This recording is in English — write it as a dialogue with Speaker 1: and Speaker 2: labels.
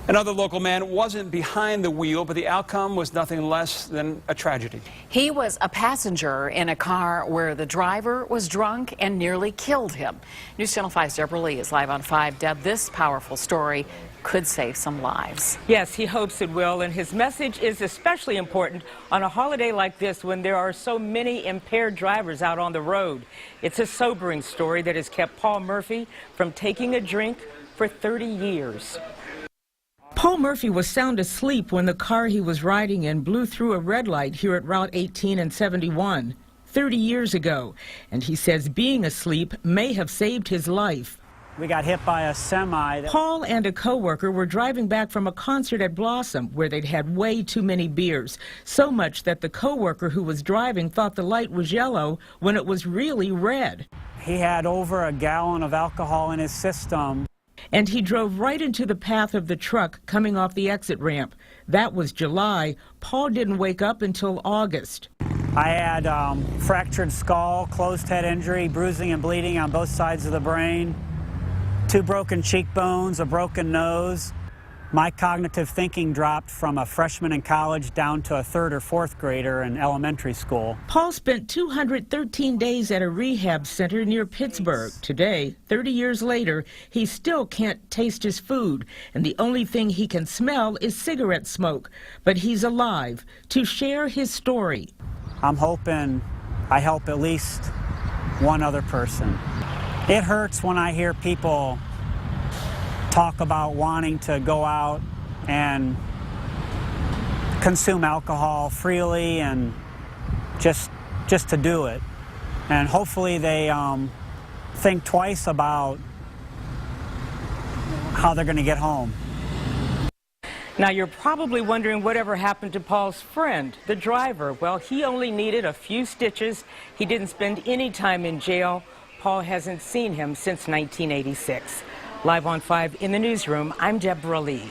Speaker 1: Another local man wasn't behind the wheel, but the outcome was nothing less than a tragedy.
Speaker 2: He was a passenger in a car where the driver was drunk and nearly killed him. News Channel 5's Deborah Lee is live on 5. Deb, this powerful story could save some lives.
Speaker 3: Yes, he hopes it will, and his message is especially important on a holiday like this when there are so many impaired drivers out on the road. It's a sobering story that has kept Paul Murphy from taking a drink for 30 years. Paul Murphy was sound asleep when the car he was riding in blew through a red light here at Route 18 and 71 30 years ago, and he says being asleep may have saved his life.
Speaker 4: We got hit by a semi.
Speaker 3: Paul and a co-worker were driving back from a concert at Blossom where they'd had way too many beers, so much that the co-worker who was driving thought the light was yellow when it was really red.
Speaker 4: He had over a gallon of alcohol in his system.
Speaker 3: And he drove right into the path of the truck coming off the exit ramp. That was July. Paul didn't wake up until August.
Speaker 4: I had fractured skull, closed head injury, bruising and bleeding on both sides of the brain, 2 broken cheekbones, a broken nose. My cognitive thinking dropped from a freshman in college down to a 3rd or 4th grader in elementary school.
Speaker 3: Paul spent 213 days at a rehab center near Pittsburgh. Today, 30 years later, he still can't taste his food, and the only thing he can smell is cigarette smoke. But he's alive to share his story.
Speaker 4: I'm hoping I help at least one other person. It hurts when I hear people talk about wanting to go out and consume alcohol freely and just to do it. And hopefully they think twice about how they're going to get home.
Speaker 3: Now, you're probably wondering whatever happened to Paul's friend, the driver. Well, he only needed a few stitches. He didn't spend any time in jail. Paul hasn't seen him since 1986. Live on 5 in the newsroom, I'm Deborah Lee.